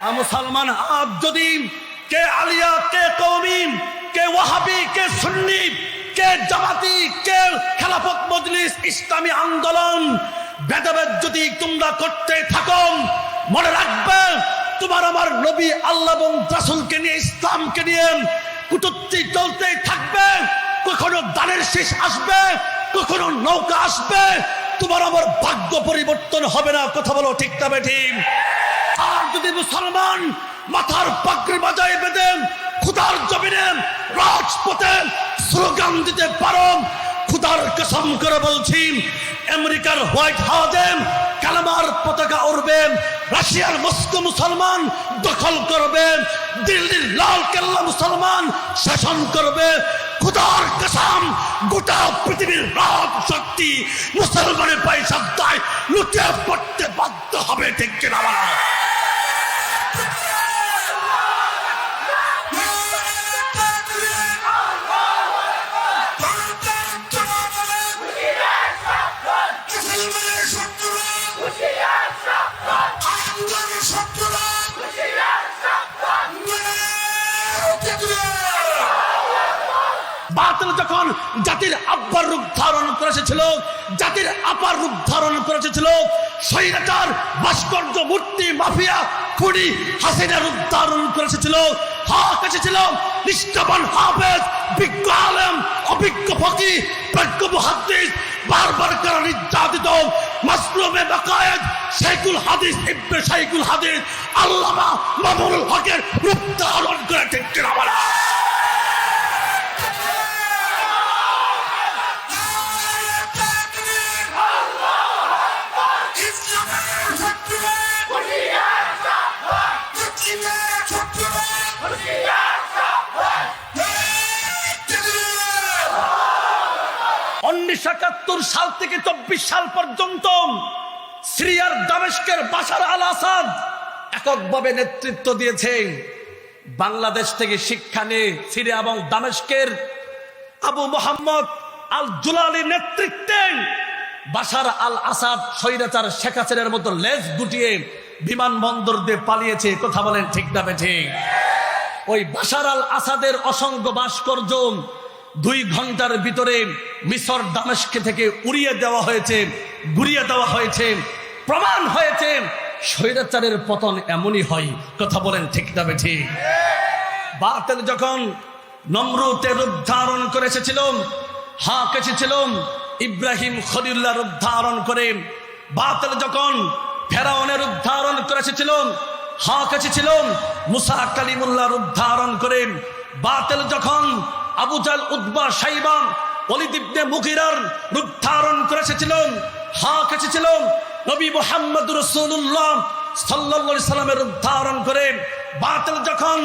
মুসলমান আজ যদি কে আলিয়া, কে কওমি, কে ওয়াহাবি, কে সুন্নি, কে জামাতি, কে খেলাফত মজলিস, ইসলামী আন্দোলন ভেদাভেদ যদি তোমরা করতে থাকো, মনে রাখবে তোমার আমার নবী আল্লাহ এবং রাসূলকে নিয়ে, ইসলামকে নিয়ে কুটুক্তি চলতেই থাকবে। কখনো দানের শেষ আসবে, কখনো নৌকা আসবে, তোমার আমার ভাগ্য পরিবর্তন হবে না। কথা বলো ঠিক না বেঠিক? আর যদি মুসলমান মাথার পাগড়ি বাজায় বেঁধে খুদার জমিনে রাজপথে স্লোগান দিতে পারো, খুদার কসম করে বলছি, আমেরিকার হোয়াইট হাউসে কালেমার পতাকা উড়বে, রাশিয়ার মস্কো মুসলমান দখল করবে, দিল্লির লাল কেল্লা মুসলমান শাসন করবে। খুদার কসম, গোটা পৃথিবীর রাজ শক্তি মুসলমানের পয়সায় লুটিয়ে পড়তে বাধ্য হবে। ঠিক কিনা? বাতিল যখন জাতির আব্বার রূপ ধারণ করেছিল, জাতির আপার রূপ ধারণ করেছিল, স্বৈরাচার ভাস্কর্য মূর্তি মাফিয়া খুনি হাসিনা রূপ ধারণ করেছিল, হক এসেছিল নিষ্ঠাবান হাফেজ, বিজ্ঞ আলেম, অভিজ্ঞ ফকিহ, প্রজ্ঞ মুহাদ্দিস, বারবার কারা নির্যাতিত মাসলুমে বাকায়েদ শাইখুল হাদিস ইবনে শাইখুল হাদিস আল্লামা মামুনুল হকের রূপ ধারণ করে। ঠিক কিনা? সাল থেকে 24 সাল পর্যন্ত সিরিয়ার দামেস্কের বাশার আল আসাদ এককভাবে নেতৃত্ব দিয়েছে। বাংলাদেশ থেকে শিক্ষা নিয়ে সিরিয়া এবং দামেস্কের আবু মোহাম্মদ আল জুলালির নেতৃত্বে বাশার আল আসাদ স্বৈরাচার শেখ হাসিনার মতো লেজ গুটিয়ে বিমানবন্দর দিয়ে পালিয়েছে। কথা বলেন ঠিক না বেঠিক? ওই বাশার আল আসাদের অসংখ্য ভাস্কর্য 2 ঘন্টার ভিতরে মিশর দামেস্ক থেকে উড়িয়ে দেওয়া হয়েছে, গুড়িয়ে দেওয়া হয়েছে। প্রমাণ হয়েছে স্বৈরাচারের পতন এমনই হয়। কথা বলেন ঠিক না বেঠিক? বাতিল যখন নমরুদের রূপ ধারণ করে এসেছিল, হক এসেছিল ইব্রাহিম খলিলুল্লাহ রূপ ধারণ করে। বাতিল যখন ফেরাউনের রূপ ধারণ করে এসেছিল, হক এসেছিল মুসা কালিমুল্লাহ রূপ ধারণ করে। বাতিল যখন আবু জাহল, উতবা, শাইবা, ওলীদ ইবনে মুগীরার রূপ ধারণ করে এসেছিল, হক এসেছিল নবী মুহাম্মদ রাসূলুল্লাহ সাল্লাল্লাহু আলাইহি সাল্লামের রূপ ধারণ করে। বাতিল যখন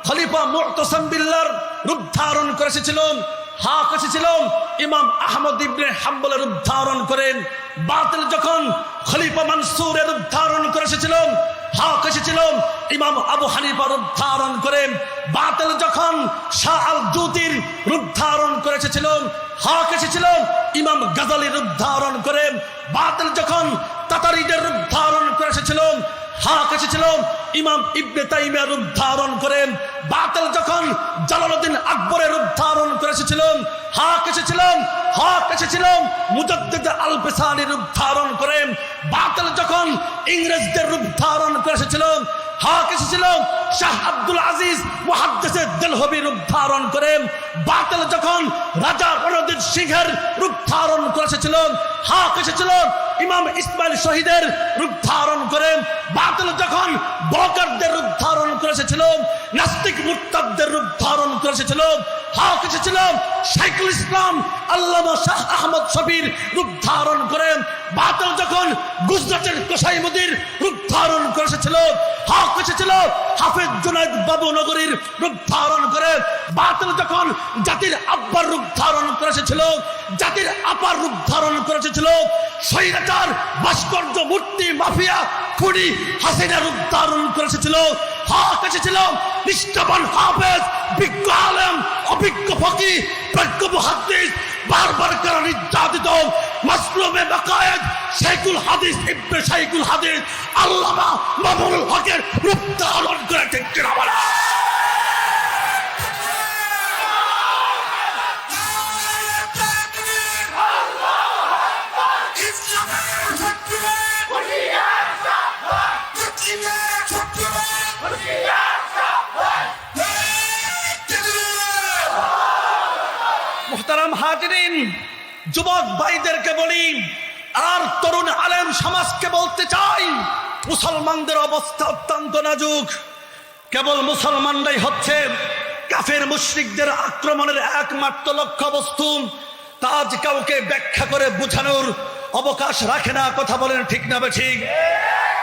খলিফা মুতাসিম বিল্লাহর রূপ ধারণ করে এসেছিল, হক এসেছিল ইমাম আহমদ ইবনে হাম্বলের রূপ ধারণ করেন। বাতিল যখন খলিফা মানসুরের রূপ ধারণ করে এসেছিল, হক এসেছিল ইমাম আবু হানিফার রূপ ধারণ করেন। বাতিল যখন শাহ আল জুতির রূপ ধারণ করে এসেছিল, হক এসেছিল ইমাম গাজালির রূপ ধারণ করেন। বাতিল যখন তাতারিদের রূপ ধারণ করে এসেছিল, হক এসেছিল ইমাম ইবনে তাইমিয়ার রূপ ধারণ করেন। বাতিল যখন জালালউদ্দিন আকবরের রূপ ধারণ করে এসেছিল, হক এসেছিল মুজাদ্দিদ আল বিসানির রূপ ধারণ করেন। বাতিল যখন ইংরেজদের রূপ ধারণ করে এসেছিল, হক এসেছিল শাহ আব্দুল আজিজ মুহাদ্দিস দেলহবি রূপ ধারণ করেন। বাতিল যখন রাজা রণজিৎ সিংহের রূপ ধারণ করে এসেছিল, হক এসেছিল ইমাম ইসমাইল শহীদের রূপ ধারণ করেন। বাতিল যখন বকারদের রূপ ধারণ করে এসেছিল, নাস্তিক মুরতাদদের রূপ ধারণ করে এসেছিল, হক এসেছিল শাইখুল ইসলাম আল্লামা শাহ আহমদ শফির রূপ ধারণ করেন। বাতিল যখন গুজরাটের কোসাইমুদ্দির রূপ ধারণ করে এসেছিল, হক এসেছিল হাফেজ জুনায়েদ বাবু নগরীর রূপ ধারণ করে। বাতিল যখন জাতির আব্বার রূপ ধারণ করে এসেছিল, জাতির আপার রূপ ধারণ করে এসেছিল, স্বৈরাচার ভাস্কর্য মূর্তি মাফিয়া খুনি হাসিনা রূপ ধারণ করে এসেছিল, হক এসেছিল নিষ্ঠাবান হাফেজ, বিজ্ঞ আলেম, অভিজ্ঞ ফকিহ, প্রজ্ঞ মুহাদ্দিস, বারবার করে নির্যাতিত মাজলুমে বাকায়েত শাইখুল হাদিস ইবনে শাইখুল হাদিস আল্লামা মামুনুল হকের রূপ ধারণ করে ঠিক কিনা বলা। মুহতারাম হাজিরিন, যুবক ভাইদেরকে বলি আর তরুণ আলেম সমাজকে বলতে চাই, মুসলমানদের অবস্থা অত্যন্ত নাজুক। কেবল মুসলমানরাই হচ্ছে কাফের মুশরিকদের আক্রমণের একমাত্র লক্ষ্য বস্তু। তা আজ কাউকে ব্যাখ্যা করে বোঝানোর অবকাশ রাখে না। কথা বলেন ঠিক না বেঠিক?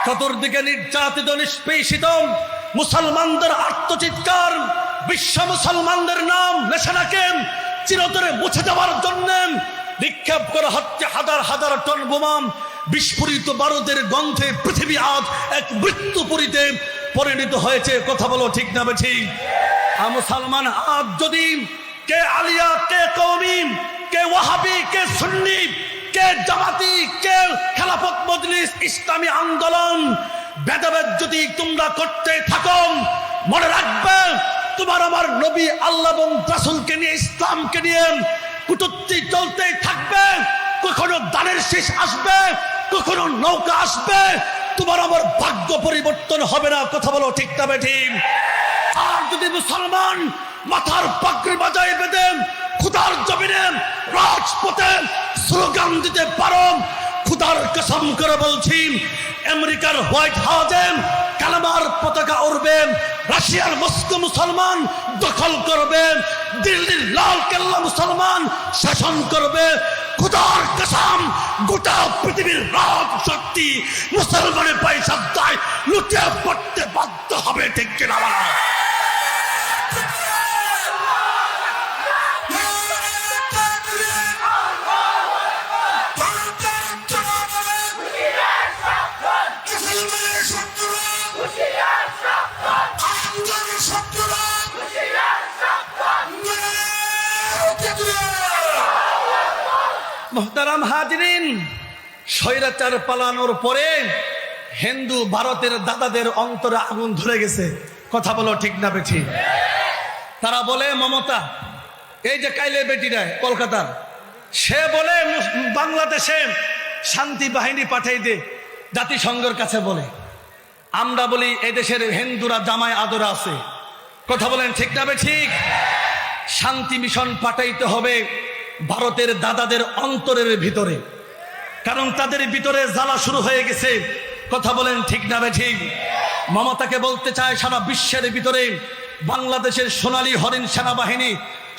চতুর্দিকে নির্যাতিত নিষ্পেষিত মুসলমানদের আত্মচিৎকার, বিশ্ব মুসলমানদের নাম নেশানাকে চিরতরে মুছে যাওয়ার জন্য নিক্ষেপ করা হচ্ছে হাজার হাজার টন বোমা। বিস্ফোরিত বারুদের গন্ধে পৃথিবী আজ এক মৃত্যুপুরীতে পরিণত হয়েছে। কথা বলো ঠিক না বেঠিক? মুসলমান আজ যদি কে আলিয়া, কে কওমি, কে ওয়াহাবি, কে সুন্নি, কে জামাতি, কে খেলাফত মজলিস, ইসলামী আন্দোলন ভেদাভেদ যদি তোমরা করতে থাকো, মনে রাখবে তোমার আমার নবী আল্লাহ এবং রাসূলকে নিয়ে, ইসলামকে নিয়ে কুটুক্তি চলতেই থাকবে। কখনো দানের শেষ আসবে, কখনো নৌকা আসবে, তোমার আমার ভাগ্য পরিবর্তন হবে না। কথা বলো ঠিক না বেঠিক? আর যদি মুসলমান মাথার পাগড়ি বাজায় বেঁধে খুদার জমিনে রাজপথে স্লোগান দিতে পারো, খুদার কসম করে বলছি আমেরিকার হোয়াইট হাউসে কালেমার পতাকা উড়বে, রাশিয়ার মস্কো মুসলমান দখল করবে, দিল্লির লাল কেল্লা মুসলমান শাসন করবে। খুদার কসম গোটা পৃথিবীর রাজ শক্তি মুসলমানের পয়সায় লুটে পড়তে বাধ্য হবে। ঠিক কিনা বলা? মুহতারাম হাজিরিন, স্বৈরাচার পালানোর পরে হিন্দু ভারতের দাদাদের অন্তরে আগুন ধরে গেছে। কথা বলো ঠিক না বেঠিক? তারা বলে মমতা, এই যে কাইলে বেটিরা কলকাতার, সে বলে বাংলাদেশে শান্তি বাহিনী পাঠাই দে, জাতিসংঘের কাছে বলে। আমরা বলি এই দেশের হিন্দুরা জামায় আদরা আছে। কথা বলেন ঠিক না বেঠিক? শান্তি মিশন পাঠাইতে হবে ভারতের দাদাদের অন্তরের ভিতরে, কারণ তাদের ভিতরে জ্বালা শুরু হয়ে গেছে। কথা বলেন ঠিক না বেঠিক? মমতাকে বলতে চায় সারা বিশ্বের ভিতরে বাংলাদেশের সোনালী হরিণ সেনাবাহিনী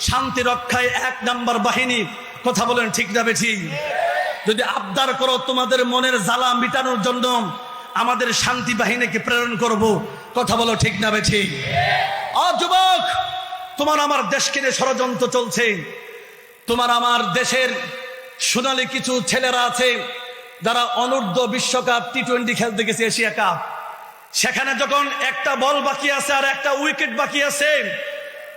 শান্তি রক্ষায় 1 নাম্বার বাহিনী। কথা বলেন ঠিক না বেঠিক? যদি আবদার করো তোমাদের মনের জ্বালা মিটানোর জন্য আমাদের শান্তি বাহিনীকে প্রেরণ করব। কথা বলো ঠিক না বেঠিক? যুবক, তোমার আমার দেশকে নিয়ে ষড়যন্ত্র চলছে। তোমার আমার দেশের সোনালী কিছু ছেলেরা আছে যারা অনূর্ধ্ব বিশ্বকাপ টি20 খেলতে গেছে, এশিয়া কাপ। সেখানে যখন একটা বল বাকি আছে আর একটা উইকেট বাকি আছে,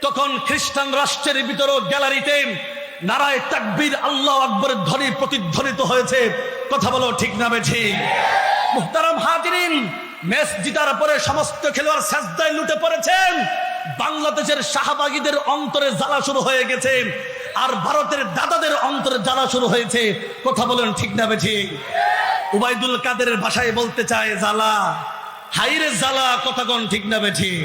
তখন খ্রিস্টান রাষ্ট্রের ভিতরে গ্যালারিতে নারায়ে তাকবীর আল্লাহু আকবরের ধ্বনি প্রতিধ্বনিত হয়েছে। কথা বলো ঠিক না বেঠিক? মুহতারাম হাজিরিন, ম্যাচ জিতার পরে সমস্ত খেলোয়াড় সাজদায় লুটে পড়েছেন। বাংলাদেশের শাহবাগীদের অন্তরে জ্বালা শুরু হয়ে গেছে, আর ভারতের দাদাদের অন্তরে জ্বালা শুরু হয়েছে। কথা বলেন ঠিক না বেঠিক? উবাইদুল কাদেরের ভাষায় বলতে চায় জ্বালা, হাইরে জ্বালা। কথা কোন ঠিক না বেঠিক?